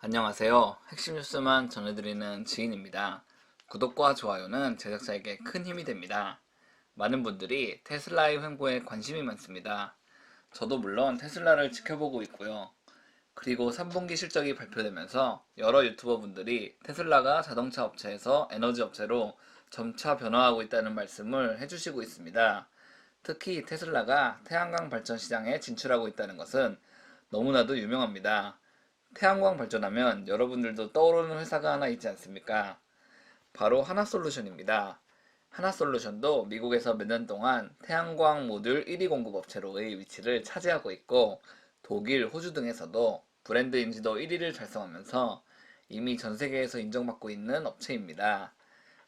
안녕하세요. 핵심 뉴스만 전해드리는 지인입니다. 구독과 좋아요는 제작자에게 큰 힘이 됩니다. 많은 분들이 테슬라의 횡보에 관심이 많습니다. 저도 물론 테슬라를 지켜보고 있고요. 그리고 3분기 실적이 발표되면서 여러 유튜버 분들이 테슬라가 자동차 업체에서 에너지 업체로 점차 변화하고 있다는 말씀을 해주시고 있습니다. 특히 테슬라가 태양광 발전 시장에 진출하고 있다는 것은 너무나도 유명합니다. 태양광 발전하면 여러분들도 떠오르는 회사가 하나 있지 않습니까? 바로 하나솔루션입니다. 하나솔루션도 미국에서 몇 년 동안 태양광 모듈 1위 공급 업체로의 위치를 차지하고 있고, 독일, 호주 등에서도 브랜드 인지도 1위를 달성하면서 이미 전 세계에서 인정받고 있는 업체입니다.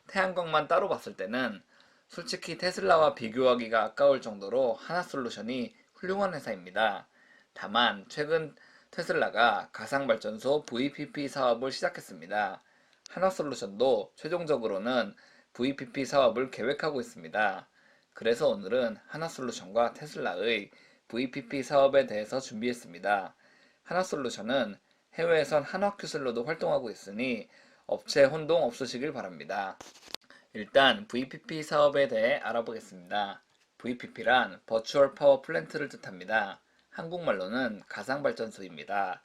태양광만 따로 봤을 때는 솔직히 테슬라와 비교하기가 아까울 정도로 하나솔루션이 훌륭한 회사입니다. 다만 최근 테슬라가 가상발전소 VPP 사업을 시작했습니다. 하나솔루션도 최종적으로는 VPP 사업을 계획하고 있습니다. 그래서 오늘은 하나솔루션과 테슬라의 VPP 사업에 대해서 준비했습니다. 하나솔루션은 해외에선 한화큐슬로도 활동하고 있으니 업체 혼동 없으시길 바랍니다. 일단 VPP 사업에 대해 알아보겠습니다. VPP란 버추얼 파워 플랜트를 뜻합니다. 한국말로는 가상발전소입니다.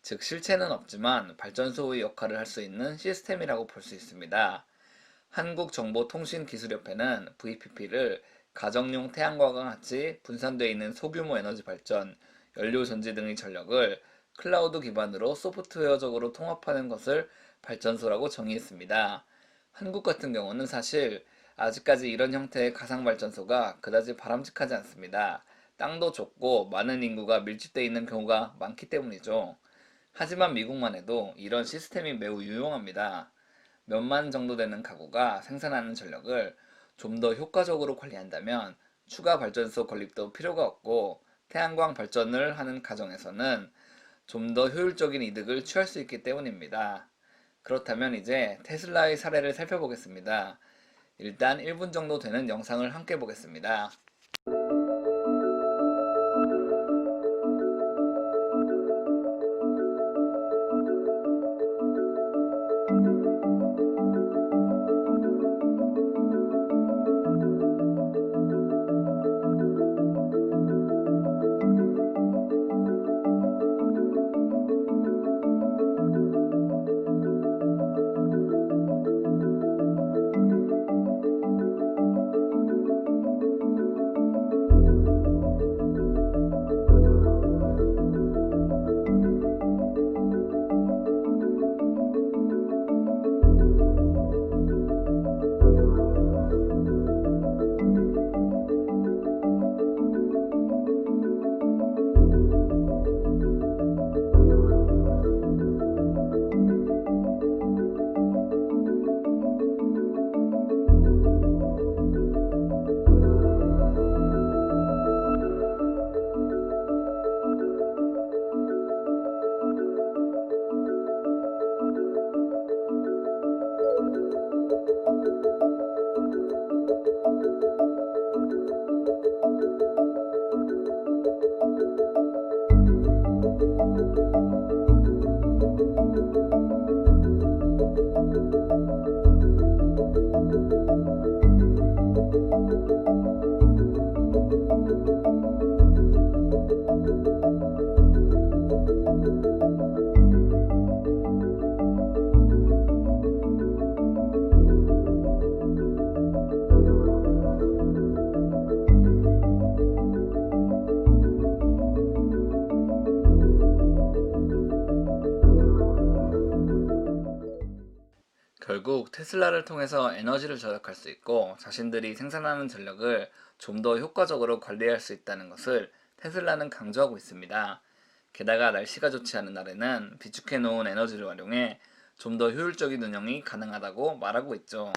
즉 실체는 없지만 발전소의 역할을 할 수 있는 시스템이라고 볼 수 있습니다. 한국정보통신기술협회는 VPP를 가정용 태양광과 같이 분산되어 있는 소규모 에너지 발전, 연료전지 등의 전력을 클라우드 기반으로 소프트웨어적으로 통합하는 것을 발전소라고 정의했습니다. 한국 같은 경우는 사실 아직까지 이런 형태의 가상발전소가 그다지 바람직하지 않습니다. 땅도 좁고 많은 인구가 밀집되어 있는 경우가 많기 때문이죠. 하지만 미국만 해도 이런 시스템이 매우 유용합니다. 몇만 정도 되는 가구가 생산하는 전력을 좀 더 효과적으로 관리한다면 추가 발전소 건립도 필요가 없고, 태양광 발전을 하는 가정에서는 좀 더 효율적인 이득을 취할 수 있기 때문입니다. 그렇다면 이제 테슬라의 사례를 살펴보겠습니다. 일단 1분 정도 되는 영상을 함께 보겠습니다. 결국 테슬라를 통해서 에너지를 절약할 수 있고, 자신들이 생산하는 전력을 좀 더 효과적으로 관리할 수 있다는 것을 테슬라는 강조하고 있습니다. 게다가 날씨가 좋지 않은 날에는 비축해 놓은 에너지를 활용해 좀 더 효율적인 운영이 가능하다고 말하고 있죠.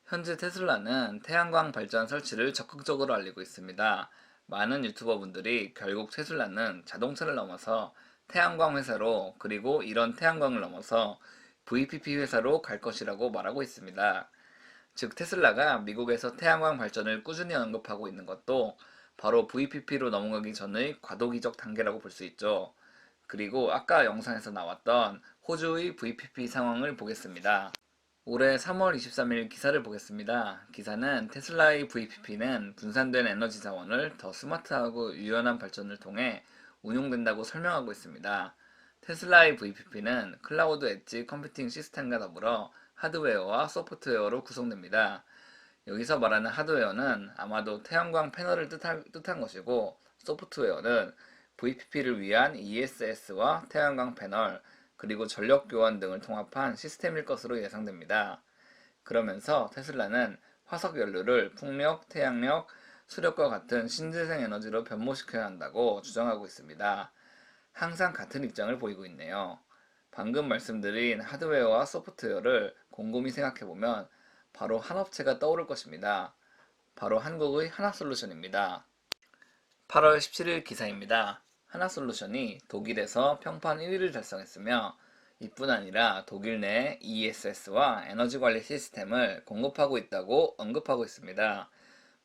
현재 테슬라는 태양광 발전 설치를 적극적으로 알리고 있습니다. 많은 유튜버분들이 결국 테슬라는 자동차를 넘어서 태양광 회사로, 그리고 이런 태양광을 넘어서 VPP 회사로 갈 것이라고 말하고 있습니다. 즉 테슬라가 미국에서 태양광 발전을 꾸준히 언급하고 있는 것도 바로 VPP로 넘어가기 전의 과도기적 단계라고 볼 수 있죠. 그리고 아까 영상에서 나왔던 호주의 VPP 상황을 보겠습니다. 올해 3월 23일 기사를 보겠습니다. 기사는 테슬라의 VPP는 분산된 에너지 자원을 더 스마트하고 유연한 발전을 통해 운용된다고 설명하고 있습니다. 테슬라의 VPP는 클라우드 엣지 컴퓨팅 시스템과 더불어 하드웨어와 소프트웨어로 구성됩니다. 여기서 말하는 하드웨어는 아마도 태양광 패널을 뜻한 것이고, 소프트웨어는 VPP를 위한 ESS와 태양광 패널, 그리고 전력 교환 등을 통합한 시스템일 것으로 예상됩니다. 그러면서 테슬라는 화석 연료를 풍력, 태양력, 수력과 같은 신재생 에너지로 변모시켜야 한다고 주장하고 있습니다. 항상 같은 입장을 보이고 있네요. 방금 말씀드린 하드웨어와 소프트웨어를 곰곰이 생각해보면 바로 한 업체가 떠오를 것입니다. 바로 한국의 하나솔루션입니다. 8월 17일 기사입니다. 하나솔루션이 독일에서 평판 1위를 달성했으며, 이뿐 아니라 독일 내 ESS와 에너지 관리 시스템을 공급하고 있다고 언급하고 있습니다.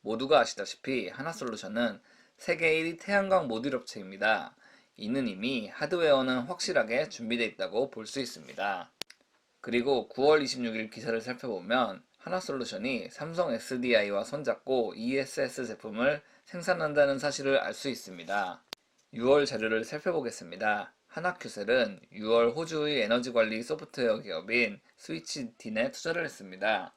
모두가 아시다시피 하나솔루션은 세계 1위 태양광 모듈 업체입니다. 이는 이미 하드웨어는 확실하게 준비되어 있다고 볼 수 있습니다. 그리고 9월 26일 기사를 살펴보면 하나솔루션이 삼성 SDI와 손잡고 ESS 제품을 생산한다는 사실을 알 수 있습니다. 6월 자료를 살펴보겠습니다. 하나큐셀은 6월 호주의 에너지 관리 소프트웨어 기업인 스위치딘에 투자를 했습니다.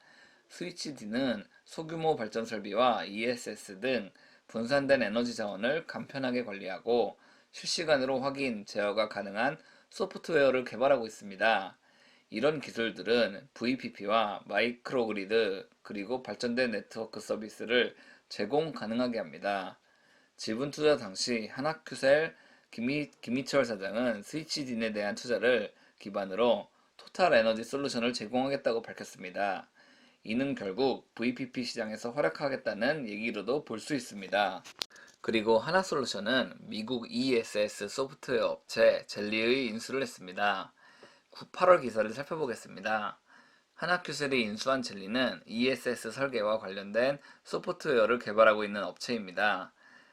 스위치딘은 소규모 발전 설비와 ESS 등 분산된 에너지 자원을 간편하게 관리하고 실시간으로 확인, 제어가 가능한 소프트웨어를 개발하고 있습니다. 이런 기술들은 VPP와 마이크로그리드, 그리고 발전된 네트워크 서비스를 제공 가능하게 합니다. 지분 투자 당시 하나큐셀 김희철 사장은 스위치딘에 대한 투자를 기반으로 토탈 에너지 솔루션을 제공하겠다고 밝혔습니다. 이는 결국 VPP 시장에서 활약하겠다는 얘기로도 볼 수 있습니다. 그리고 하나솔루션은 미국 ESS 소프트웨어 업체 젤리의 인수를 했습니다. 8월 기사를 살펴보겠습니다. 하나큐셀이 인수한 젤리는 ESS 설계와 관련된 소프트웨어를 개발하고 있는 업체입니다.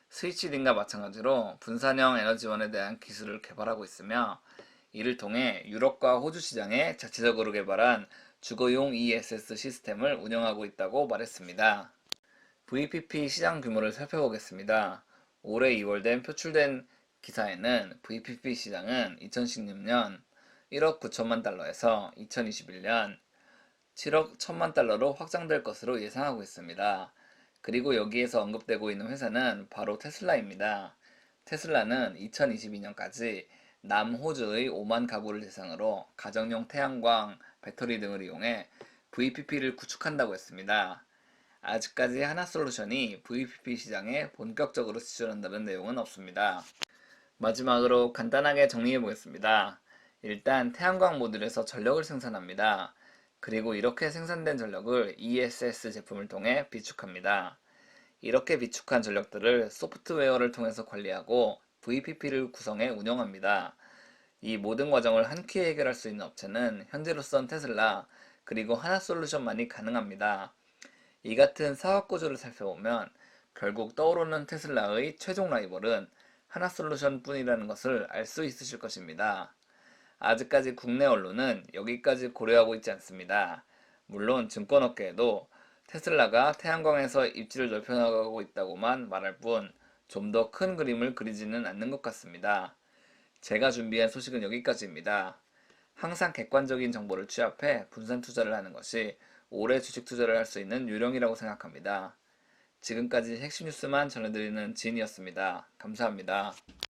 스위치딘과 마찬가지로 분산형 에너지원에 대한 기술을 개발하고 있으며, 이를 통해 유럽과 호주 시장에 자체적으로 개발한 주거용 ESS 시스템을 운영하고 있다고 말했습니다. VPP 시장 규모를 살펴보겠습니다. 올해 2월된 표출된 기사에는 VPP 시장은 2016년 1억 9천만 달러에서 2021년 7억 1천만 달러로 확장될 것으로 예상하고 있습니다. 그리고 여기에서 언급되고 있는 회사는 바로 테슬라입니다. 테슬라는 2022년까지 남호주의 5만 가구를 대상으로 가정용 태양광, 배터리 등을 이용해 VPP를 구축한다고 했습니다. 아직까지 하나솔루션이 VPP 시장에 본격적으로 진출한다는 내용은 없습니다. 마지막으로 간단하게 정리해 보겠습니다. 일단 태양광 모듈에서 전력을 생산합니다. 그리고 이렇게 생산된 전력을 ESS 제품을 통해 비축합니다. 이렇게 비축한 전력들을 소프트웨어를 통해서 관리하고 VPP를 구성해 운영합니다. 이 모든 과정을 한 큐에 해결할 수 있는 업체는 현재로선 테슬라, 그리고 하나솔루션만이 가능합니다. 이 같은 사업 구조를 살펴보면 결국 떠오르는 테슬라의 최종 라이벌은 하나솔루션 뿐이라는 것을 알 수 있으실 것입니다. 아직까지 국내 언론은 여기까지 고려하고 있지 않습니다. 물론 증권업계에도 테슬라가 태양광에서 입지를 넓혀나가고 있다고만 말할 뿐 좀 더 큰 그림을 그리지는 않는 것 같습니다. 제가 준비한 소식은 여기까지입니다. 항상 객관적인 정보를 취합해 분산 투자를 하는 것이 오래 주식 투자를 할 수 있는 요령이라고 생각합니다. 지금까지 핵심 뉴스만 전해드리는 지인이었습니다. 감사합니다.